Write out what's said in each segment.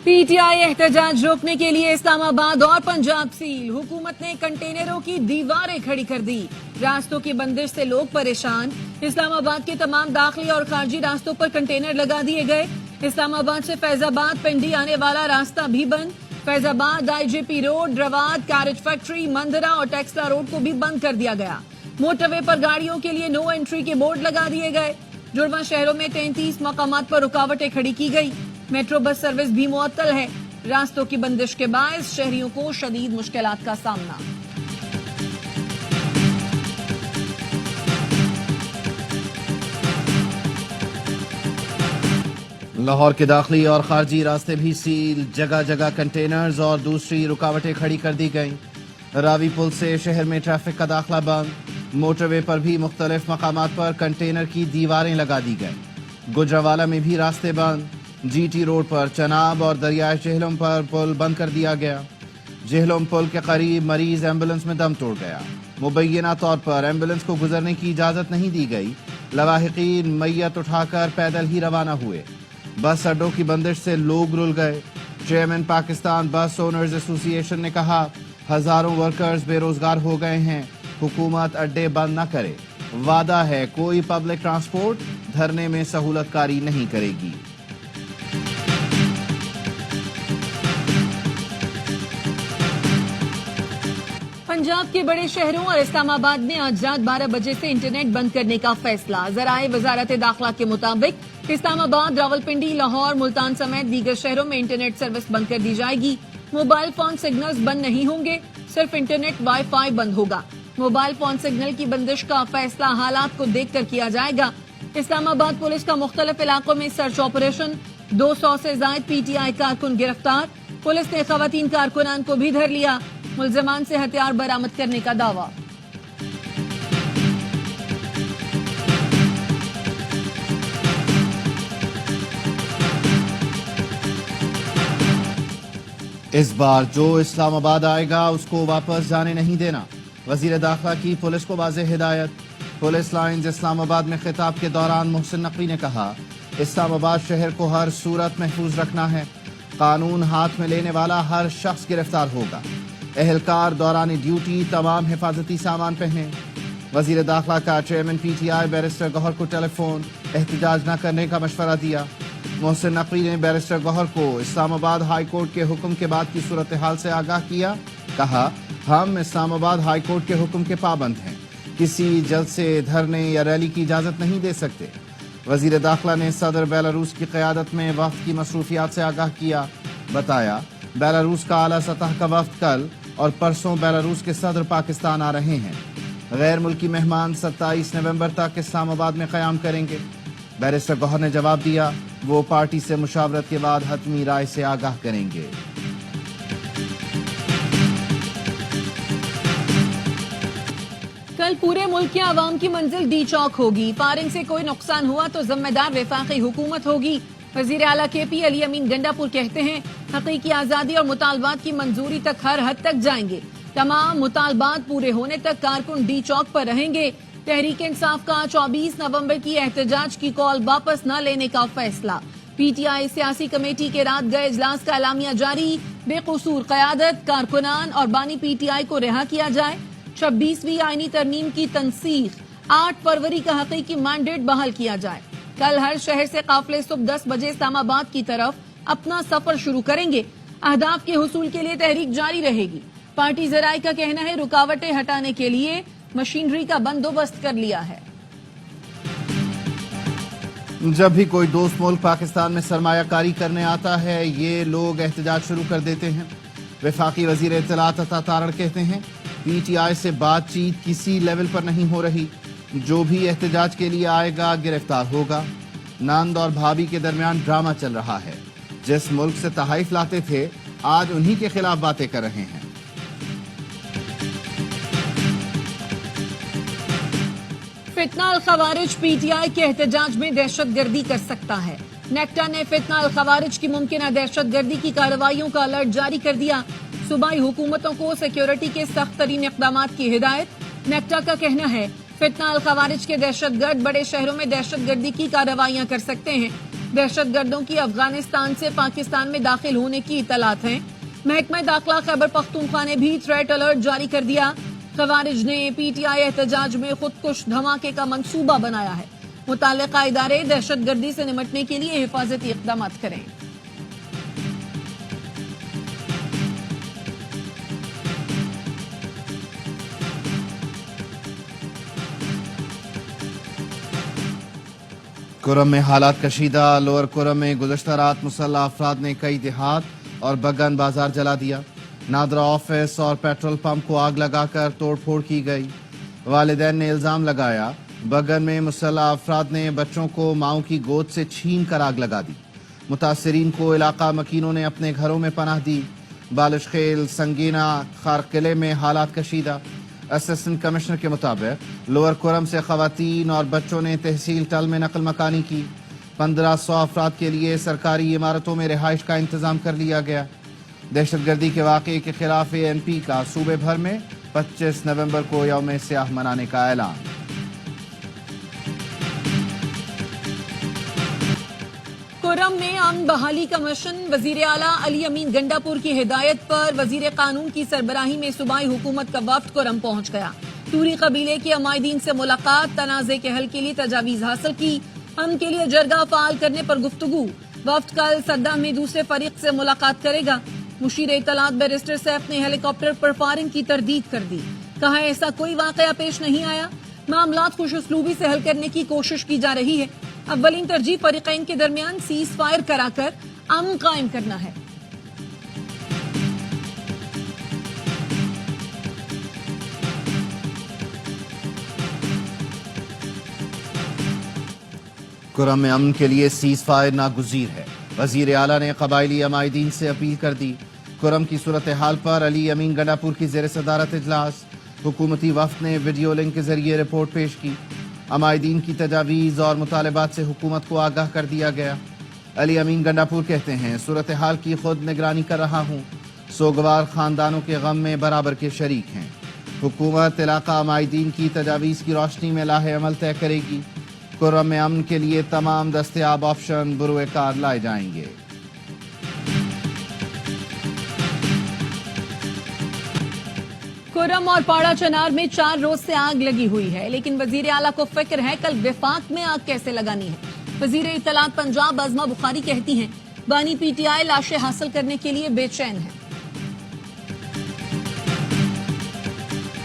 PTI एहतजाज रोकने के लिए इस्लामाबाद और पंजाब सील। हुकूमत ने कंटेनरों की दीवारें खड़ी कर दी। रास्तों की बंदिश से लोग परेशान। इस्लामाबाद के तमाम दाखिली और खारजी रास्तों पर कंटेनर लगा दिए गए। इस्लामाबाद से फैजाबाद पिंडी आने वाला रास्ता भी बंद। फैजाबाद आईजेपी रोड, रवाद, कैरेज फैक्ट्री, मंदरा और टेक्सला रोड को भी बंद कर दिया गया। मोटरवे पर गाड़ियों के लिए नो एंट्री के बोर्ड लगा दिए गए। जुड़वा शहरों में 33 मकामात पर रुकावटें खड़ी की गई। मेट्रो बस सर्विस भी मुअत्तल है। रास्तों की बंदिश के बायस शहरियों को शदीद मुश्किलात का सामना। लाहौर के दाखिली और खारजी रास्ते भी सील। जगह जगह कंटेनर्स और दूसरी रुकावटें खड़ी कर दी गईं। रावी पुल से शहर में ट्रैफिक का दाखिला बंद। मोटरवे पर भी मुख्तलिफ मकामात पर कंटेनर की दीवारें लगा दी गईं। गुजरावाला में भी रास्ते बंद। जीटी रोड पर चनाब और दरियाए जेहलम पर पुल बंद कर दिया गया। जेहलम पुल के करीब मरीज एम्बुलेंस में दम तोड़ गया। मुबैना तौर पर एम्बुलेंस को गुजरने की इजाजत नहीं दी गई। लवाहिकीन मैयत उठाकर पैदल ही रवाना हुए। बस अड्डों की बंदिश से लोग रुल गए। चेयरमैन पाकिस्तान बस ओनर्स एसोसिएशन ने कहा, हजारों वर्कर्स बेरोजगार हो गए हैं। हुकूमत अड्डे बंद न करे। वादा है कोई पब्लिक ट्रांसपोर्ट धरने में सहूलतकारी नहीं करेगी। पंजाब के बड़े शहरों और इस्लामाबाद में आज रात 12 बजे से इंटरनेट बंद करने का फैसला। ज़राए वजारत दाखिला के मुताबिक इस्लामाबाद, रावलपिंडी, लाहौर, मुल्तान समेत दीगर शहरों में इंटरनेट सर्विस बंद कर दी जाएगी। मोबाइल फोन सिग्नल्स बंद नहीं होंगे, सिर्फ इंटरनेट वाईफाई बंद होगा। मोबाइल फोन सिग्नल की बंदिश का फैसला हालात को देखकर किया जाएगा। इस्लामाबाद पुलिस का मुख्तलिफ इलाकों में सर्च ऑपरेशन। 200 से ज्यादा पीटीआई कारकुन गिरफ्तार। पुलिस ने खवातीन कारकुनान को भी धर लिया। मुल्जमान से हथियार बरामद करने का दावा। इस बार जो इस्लामाबाद आएगा उसको वापस जाने नहीं देना। वजीर दाखिला की पुलिस को वाज़ेह हिदायत। पुलिस लाइन्स इस्लामाबाद में खिताब के दौरान मोहसिन नकवी ने कहा, इस्लामाबाद शहर को हर सूरत महफूज रखना है। कानून हाथ में लेने वाला हर शख्स गिरफ्तार होगा। एहलकार दौरान ड्यूटी तमाम हिफाजती सामान पहने। वजीर दाखिला का चेयरमैन पीटीआई बैरिस्टर गौहर को टेलीफोन एहतजाज न करने का मशवरा दिया। मोहसिन नकवी ने बैरिस्टर गौहर को इस्लामाबाद हाई कोर्ट के हुक्म के बाद की सूरत हाल से आगाह किया। कहा, हम इस्लामाबाद हाई कोर्ट के हुक्म के पाबंद हैं। किसी जलसे, धरने या रैली की इजाजत नहीं दे सकते। वजीर दाखिला ने सदर बेलारूस की क़यादत में वफ्द की मसरूफियात से आगाह किया। बताया, बेलारूस का आला सतह का वफ्द कल और परसों बेलारूस के सदर पाकिस्तान आ रहे हैं। गैर मुल्की मेहमान 27 नवंबर तक इस्लामाबाद में क़याम करेंगे। बैरिस्टर गौहर ने जवाब दिया, वो पार्टी से मुशावरत के बाद हतमी राय से आगाह करेंगे। कल पूरे मुल्क के आवाम की मंजिल डी चौक होगी। फायरिंग से कोई नुकसान हुआ तो जिम्मेदार वफाकी हुकूमत होगी। वजीर आला केपी अली अमीन गंडापुर कहते हैं, हकीकी आजादी और मुतालबात की मंजूरी तक हर हद तक जाएंगे। तमाम मुतालबात पूरे होने तक कारकुन डी चौक पर रहेंगे। तहरीक इंसाफ का 24 नवंबर की एहतजाज की कॉल वापस न लेने का फैसला। पीटीआई सियासी कमेटी के रात गए इजलास का एलामिया जारी। बेकसूर क़यादत, कारकुनान और बानी पीटीआई को रिहा किया जाए। 26वीं आईनी तरमीम की तनसीख। 8 फरवरी का हकीकी मैंडेट बहाल किया जाए। कल हर शहर से काफिले सुबह 10 बजे इस्लामाबाद की तरफ अपना सफर शुरू करेंगे। अहदाफ के हुसूल के लिए तहरीक जारी रहेगी। पार्टी ज़राए का कहना है, रुकावटें हटाने के लिए मशीनरी का बंदोबस्त कर लिया है। जब भी कोई दोस्त मुल्क पाकिस्तान में सरमायाकारी करने आता है, ये लोग एहतजाज शुरू कर देते हैं। वफाकी वजीर इत्तलात अता तारड़ कहते हैं, पीटीआई से बातचीत किसी लेवल पर नहीं हो रही। जो भी एहतजाज के लिए आएगा गिरफ्तार होगा। नंद और भाभी के दरमियान ड्रामा चल रहा है। जिस मुल्क से तहाइफ लाते थे, आज उन्हीं के खिलाफ बातें कर रहे हैं। फितना अल खवारिज पीटीआई के एहतजाज में दहशतगर्दी कर सकता है। नेक्टा ने फितना अल खवारिज की मुमकिन दहशतगर्दी की कार्रवाइयों का अलर्ट जारी कर दिया। सूबाई हुकूमतों को सिक्योरिटी के सख्त तरीन इक़दाम की हिदायत। नेक्टा का कहना है, फितना अल खवारिज के दहशतगर्द बड़े शहरों में दहशतगर्दी की कार्रवाइयां कर सकते हैं। दहशत गर्दों की अफगानिस्तान से पाकिस्तान में दाखिल होने की इतलात हैं। महकमा दाखिला खैबर पख्तूनख्वा ने भी थ्रेट अलर्ट जारी कर दिया। खवारिज ने पीटीआई एहतजाज में खुदकुश धमाके का मंसूबा बनाया है। मुताल्लिका इदारे दहशत गर्दी से निपटने के लिए हिफाजती इक़दाम करें। कुरम में हालात कशीदा। लोअर कुरम में गुज़श्ता रात मुसल्लह अफराद ने कई देहात और बगन बाजार जला दिया। नादरा ऑफिस और पेट्रोल पंप को आग लगाकर तोड़ फोड़ की गई। वालिदैन ने इल्जाम लगाया बगन में मुसल्लह अफराद ने बच्चों को माओं की गोद से छीन कर आग लगा दी। मुतासरीन को इलाका मकीनों ने अपने घरों में पनाह दी। बालिशखेल, संगीना, खारकिले में हालात कशीदा। असिस्टेंट कमिश्नर के मुताबिक लोअर कुरम से खवातीन और बच्चों ने तहसील टल में नकल मकानी की। 1500 अफराद के लिए सरकारी इमारतों में रिहाइश का इंतजाम कर लिया गया। दहशत गर्दी के वाक़े के खिलाफ ANP का सूबे भर में 25 नवंबर को यौम स्याह मनाने का ऐलान। कुरम में अमन बहाली कमीशन वजीर आला अली अमीन गंडापुर की हिदायत पर वजीर कानून की सरबराही में सूबाई हुकूमत का वफ्द कुरम पहुंच गया। टूरी कबीले के अमायदीन से मुलाकात, तनाज़े के हल के लिए तजावीज़ हासिल की, अमन के लिए जरगा फाल करने पर गुफ्तगू। वफ्द कल सद्दा में दूसरे फरीक से मुलाकात करेगा। मुशीर इत्तलात बैरिस्टर सैफ ने हेलीकॉप्टर पर फायरिंग की तरदीद कर दी। कहा ऐसा कोई वाकया पेश नहीं आया, मामलात खुशउस्लूबी से हल करने की कोशिश की जा रही है। अव्वलीन तरजीह फरीकैन के दरमियान सीज फायर कराकर अमन कायम करना है। कुरम में अमन के लिए सीज फायर नागुज़ीर है। वजीर आला ने कबायली अमायदीन से अपील कर दी। कुरम की सूरत हाल पर अली अमीन गंडापुर की ज़ेर सदारत इजलास। हुकूमती वफ्द ने वीडियो लिंक के जरिए रिपोर्ट पेश की। अमायदीन की तजावीज़ और मुतालबात से हुकूमत को आगाह कर दिया गया। अली अमीन गंडापुर कहते हैं सूरत हाल की खुद निगरानी कर रहा हूँ। सोगवार खानदानों के गम में बराबर के शरीक हैं। हुकूमत इलाका अमायदीन की तजावीज़ की रोशनी में लाहे अमल तय करेगी। कुर्रम में अमन के लिए तमाम दस्तयाब ऑप्शन बुरुए कार लाए जाएंगे। कुर्रम और पाड़ा चनार में 4 रोज से आग लगी हुई है, लेकिन वजीर आला को फिक्र है कल विफाक में आग कैसे लगानी है। वजीर इत्तलात पंजाब आजमा बुखारी कहती हैं बानी पीटीआई लाशें हासिल करने के लिए बेचैन है।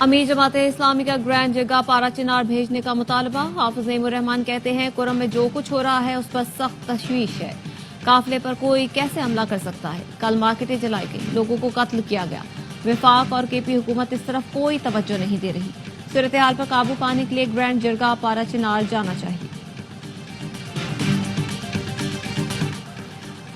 अमीर जमाते इस्लामी का ग्रैंड जगह पारा चिनार भेजने का मुतालबा। हाफिज रहमान कहते हैं कुर्रम में जो कुछ हो रहा है उस पर सख्त तशवीश है। काफिले पर कोई कैसे हमला कर सकता है। कल मार्केटें जलाई गई, लोगों को कत्ल किया गया। विफाक और केपी हुकूमत इस तरफ कोई तवज्जो नहीं दे रही। सूरत हाल पर काबू पाने के लिए ग्रैंड जरगा पारा चिनार जाना चाहिए।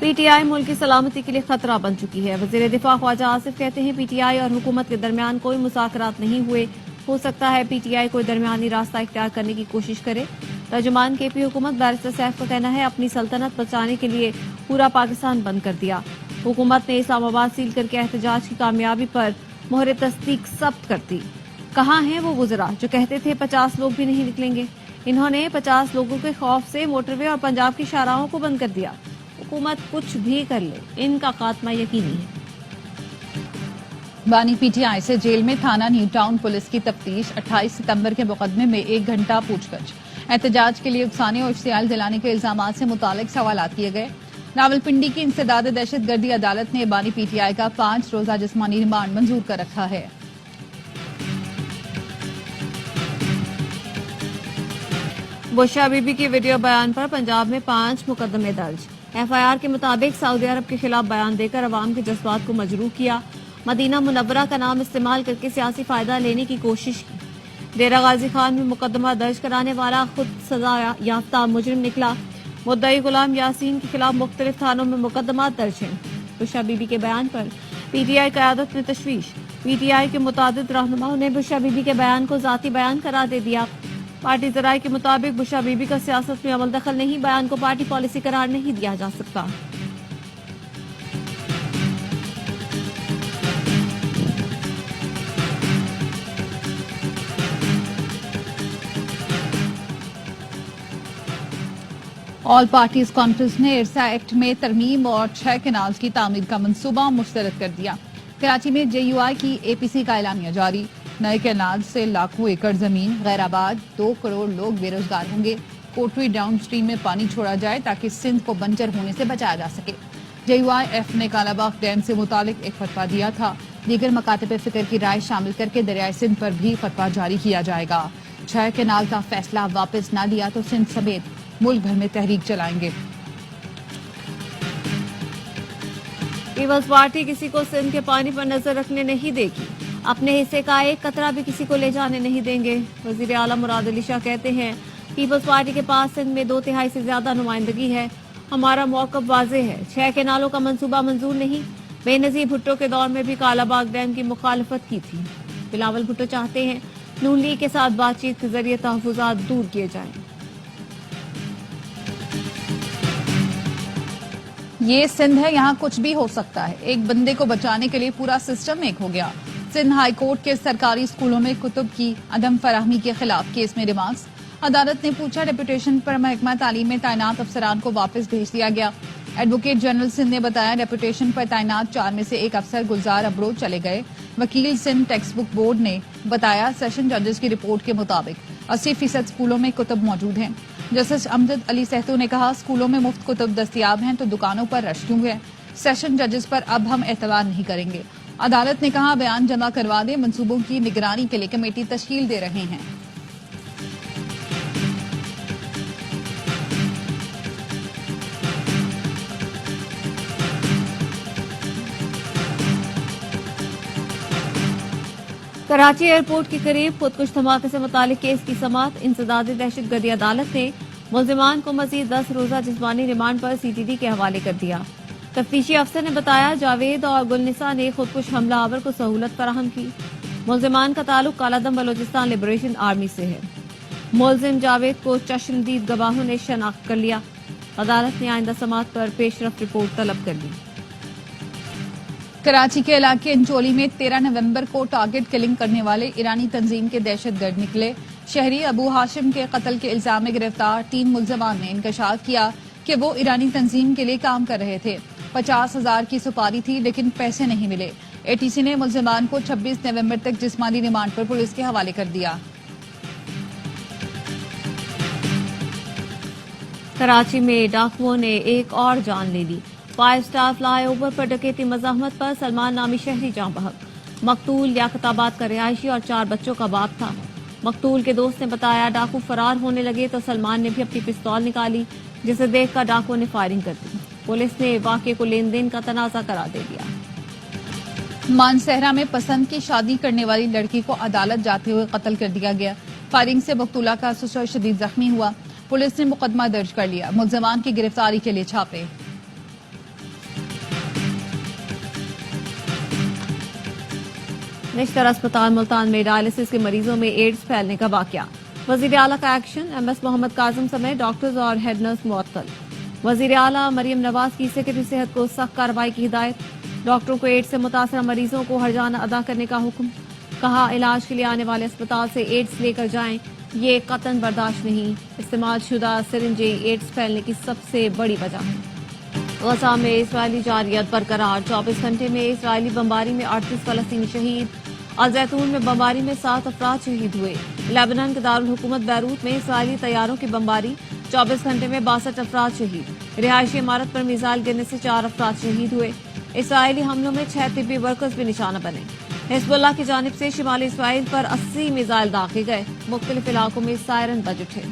पीटीआई मुल्क की सलामती के लिए खतरा बन चुकी है। वजीर दिफा ख्वाजा आसिफ कहते हैं पीटीआई और हुकूमत के दरमियान कोई मुज़ाकरात नहीं हुए। हो सकता है पीटीआई कोई दरमियानी रास्ता इख्तियार करने की कोशिश करे। तर्जुमान केपी हुकूमत बैरिस्टर सैफ का कहना है अपनी सल्तनत बचाने के लिए पूरा पाकिस्तान बंद कर दिया। हुकूमत ने इस्लामाबाद सील करके एहतजाज की कामयाबी पर मोहर तस्दीक जब्त कर दी। कहाँ हैं वो वुज़रा जो कहते थे 50 लोग भी नहीं निकलेंगे। इन्होंने 50 लोगों के खौफ से मोटरवे और पंजाब की शाहराहों को बंद कर दिया। हुकूमत कुछ भी कर ले, इनका खात्मा यकीनी है। बानी पीटीआई से जेल में थाना न्यू टाउन पुलिस की तफ्तीश। 28 सितंबर के मुकदमे में 1 घंटा पूछताछ। एहतजाज के लिए उकसाने और इश्तियाल दिलाने के इल्जाम से मुतालिक सवालात किए गए। रावलपिंडी की इंसदाद दहशत गर्दी अदालत ने बानी पीटीआई का 5 रोजा जिस्मानी रिमांड मंजूर कर रखा है। बुशरा बीबी के वीडियो बयान पर पंजाब में 5 मुकदमे दर्ज। एफआईआर के मुताबिक सऊदी अरब के खिलाफ बयान देकर अवाम के जज्बात को मजरूह किया। मदीना मुनव्वरा का नाम इस्तेमाल करके सियासी फायदा लेने की कोशिश की। डेरा गाजी खान में मुकदमा दर्ज कराने वाला खुद सजा याफ्ता मुजरिम निकला। मुद्दई गुलाम यासीन के खिलाफ मुख्तलिफ थानों में मुकदमा दर्ज हैं। बुशरा बीबी के बयान पर पीटीआई क़यादत में तशवीश। पीटीआई के मुतादिद रहनुमाओं ने बुशरा बीबी के बयान को जाती बयान करार दे दिया। पार्टी ज़राए के मुताबिक बुशरा बीबी का सियासत में अमल दखल नहीं, बयान को पार्टी पॉलिसी करार नहीं दिया जा सकता। ऑल पार्टीज कॉन्फ्रेंस ने इरसा एक्ट में तरमीम और 6 कैनाल्स की तामीर का मंसूबा मुस्तरद कर दिया। कराची में JUI की APC का एलानिया जारी। नए कैनाल से लाखों एकड़ जमीन गैराबाद, 2 करोड़ लोग बेरोजगार होंगे। कोटरी डाउन स्ट्रीम में पानी छोड़ा जाए ताकि सिंध को बंजर होने से बचाया जा सके। JUIF ने कालाबाग डैम से मुतालिक एक फतवा दिया था। दीगर मकातब फिक्र की राय शामिल करके दरियाए सिंध पर भी फतवा जारी किया जाएगा। 6 कैनाल का फैसला वापस न लिया तो सिंध समेत मुल्क भर में तहरीक चलाएंगे। पीपल्स पार्टी किसी को सिंध के पानी पर नजर रखने नहीं देगी। अपने हिस्से का एक कतरा भी किसी को ले जाने नहीं देंगे। वजीर आला मुराद अली शाह कहते हैं, पीपल्स पार्टी के पास सिंध में 2/3 से ज्यादा नुमाइंदगी है। हमारा मौक़िफ़ वाज़ेह है। 6 कैनालों का मंसूबा मंजूर नहीं। बेनज़ीर भुट्टो के दौर में भी कालाबाग डैम की मुखालफत की थी। बिलावल भुट्टो चाहते हैं नून लीग के साथ बातचीत के जरिए तहफ़्फ़ुज़ात दूर किए जाएं। ये सिंध है, यहाँ कुछ भी हो सकता है। एक बंदे को बचाने के लिए पूरा सिस्टम एक हो गया। सिंध हाई कोर्ट के सरकारी स्कूलों में कुतुब की अदम फराहमी के खिलाफ केस में रिमांड्स। अदालत ने पूछा, रेपुटेशन पर महकमा तालीम में तैनात अफसरान को वापस भेज दिया गया। एडवोकेट जनरल सिंध ने बताया, रेपुटेशन पर तैनात 4 में से 1 अफसर गुलजार अबरोज चले गए। वकील सिंध टेक्स्ट बुक बोर्ड ने बताया, सेशन जजेस की रिपोर्ट के मुताबिक 80% स्कूलों में कुतुब मौजूद हैं। जस्टिस अमजद अली सहतू ने कहा, स्कूलों में मुफ्त कुतुब दस्तियाब हैं तो दुकानों पर रश क्यों है। सेशन जजेस पर अब हम एतबार नहीं करेंगे। अदालत ने कहा, बयान जमा करवा दें, मंसूबों की निगरानी के लिए कमेटी तश्कील दे रहे हैं। कराची एयरपोर्ट के करीब खुदकुश धमाके से मुतालिक केस की समाअत। इंसदादी दहशतगर्दी अदालत ने मुल्जिमान को मजीद 10 रोजा जिस्मानी रिमांड पर CTD के हवाले कर दिया। तफ्तीशी अफसर ने बताया, जावेद और गुलनिसा ने खुदकुश हमलावर को सहूलत फराहम की। मुल्जिमान का ताल्लुक कालादम बलोचिस्तान लिबरेशन आर्मी से है। मुल्जिम जावेद को चश्मदीद गवाहों ने शनाख्त कर लिया। अदालत ने आइंदा समाअत पर पेशरफ रिपोर्ट तलब कर दी। कराची के इलाके अंचोली में 13 नवंबर को टारगेट किलिंग करने वाले ईरानी तंजीम के दहशतगर्द निकले। शहरी अबू हाशिम के कत्ल के इल्जाम में गिरफ्तार 3 मुल्जमान ने इंकशाफ किया कि वो ईरानी तंजीम के लिए काम कर रहे थे। 50,000 की सुपारी थी लेकिन पैसे नहीं मिले। ATC ने मुल्जमान को 26 नवंबर तक जिस्मानी रिमांड पर पुलिस के हवाले कर दिया। कराची में डाकुओं ने एक और जान ले ली। 5 स्टार फ्लाई ओवर पर डकैती मज़ाहमत पर सलमान नामी शहरी जाँ बहक। मकतूल लियाकताबाद का रिहायशी और 4 बच्चों का बाप था। मकतूल के दोस्त ने बताया, डाकू फरार होने लगे तो सलमान ने भी अपनी पिस्तौल निकाली, जिसे देखकर डाकुओं ने फायरिंग कर दी। पुलिस ने वाक़े को लेन देन का तनाज़ा करार दे दिया। मानसहरा में पसंद की शादी करने वाली लड़की को अदालत जाते हुए कत्ल कर दिया गया। फायरिंग से मकतूला का ससुर शदीद जख्मी हुआ। पुलिस ने मुकदमा दर्ज कर लिया। मुल्जिमान की गिरफ्तारी के लिए छापे। निश्तर अस्पताल मुल्तान में डायलिसिस के मरीजों में एड्स फैलने का वाकया। वजीर आला का एक्शन। MS मोहम्मद काजिम समेत डॉक्टर्स और हेड नर्स मुअत्तल। वजीर आला मरियम नवाज की सेक्रेटरी सेहत को सख्त कार्रवाई की हिदायत। डॉक्टरों को एड्स से मुतासरा मरीजों को हर्जाना अदा करने का हुक्म। कहा, इलाज के लिए आने वाले अस्पताल से एड्स लेकर जाएं, ये कतन बर्दाश्त नहीं। इस्तेमाल शुदा सिरिंजें एड्स फैलने की सबसे बड़ी वजह है। गजा में इसराइली जारियत बरकरार। 24 घंटे में इसराइली बमबारी में 38 फलस्तीनी शहीद। अल-जैतून में बमबारी में 7 अफराद शहीद हुए। लेबनान के दारुल हुकूमत बैरूत में इसराइली तैयारों की बमबारी। 24 घंटे में 62 अफराद शहीद। रिहायशी इमारत पर मिसाइल गिरने से 4 अफराद शहीद हुए। इसराइली हमलों में 6 तिब्बी वर्कर्स भी निशाना बने। हिजबुल्लाह की जानिब से शिमाली इसराइल पर 80 मिसाइल दागे गए। मुख्तलिफ इलाकों में सायरन बज उठे।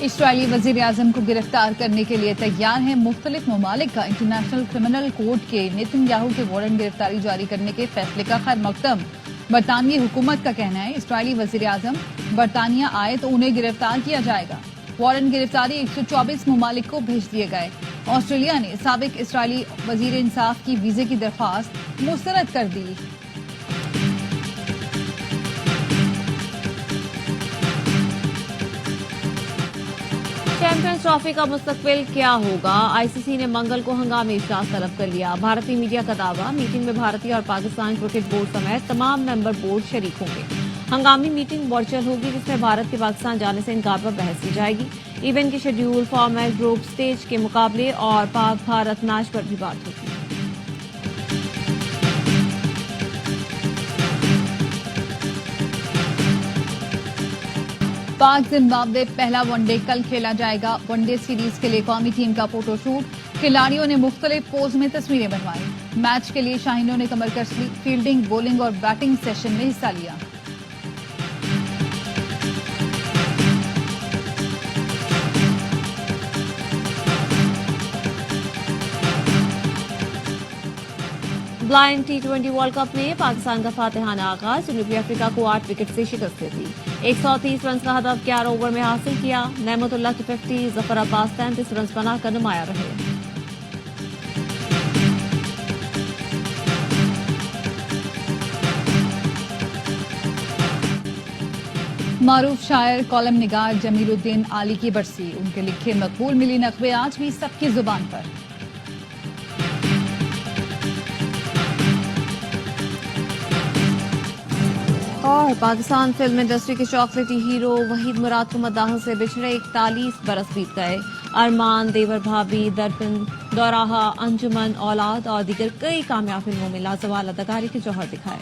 इसराइली वजीर आजम को गिरफ्तार करने के लिए तैयार है। मुख्तलिफ ममालिक का इंटरनेशनल क्रिमिनल कोर्ट के नेतन्याहू के वारंट गिरफ्तारी जारी करने के फैसले का खैर मकदम। बरतानवी हुकूमत का कहना है, इसराइली वजीर आजम बरतानिया आए तो उन्हें गिरफ्तार किया जाएगा। वारंट गिरफ्तारी 124 ममालिक को भेज दिए गए। ऑस्ट्रेलिया ने साबिक इसराइली वजीर इंसाफ की वीजे की दरख्वास्त मुस्तरद कर दी। चैंपियंस ट्रॉफी का मुस्तकबिल क्या होगा? आईसीसी ने मंगल को हंगामी इजलास तलब कर लिया। भारतीय मीडिया का दावा, मीटिंग में भारतीय और पाकिस्तान क्रिकेट बोर्ड समेत तमाम मेंबर बोर्ड शरीक होंगे। हंगामी मीटिंग वर्चुअल होगी, जिसमें भारत के पाकिस्तान जाने से इनकार पर बहस की जाएगी। इवेंट की शेड्यूल, फॉर्मेट, ग्रुप स्टेज के मुकाबले और पाक भारत मैच पर भी बात होगी। पाक जिम्बाब्वे पहला वनडे कल खेला जाएगा। वनडे सीरीज के लिए कौमी टीम का फोटोशूट, खिलाड़ियों ने मुख्तलिफ पोज में तस्वीरें बनवाई। मैच के लिए शाहीनों ने कमर कस ली, फील्डिंग, बॉलिंग और बैटिंग सेशन में हिस्सा लिया। ब्लाइंड टी20 वर्ल्ड कप में पाकिस्तान का फातिहाना आगाज, जनूबी अफ्रीका को 8 विकेट से शिकस्त दी। 130 रन का हदफ 11 ओवर में हासिल किया। नेमतुल्लाह की 50, जफर अब्बास 33 रन बनाकर नुमाया रहे। मारूफ शायर कॉलम निगार जमीलुद्दीन आली की बरसी, उनके लिखे मकबूल मिली नक़्बे आज भी सबकी जुबान पर। और पाकिस्तान फिल्म इंडस्ट्री के चॉकलेटी हीरो वहीद मुराद को मद्दाहों से बिछड़े 41 बरस बीत गए। अरमान, देवर भाभी, दर्पण, दौराहा, अंजुमन, औलाद और दीगर कई कामयाब फिल्मों में लाजवाब अदाकारी के जौहर दिखाए।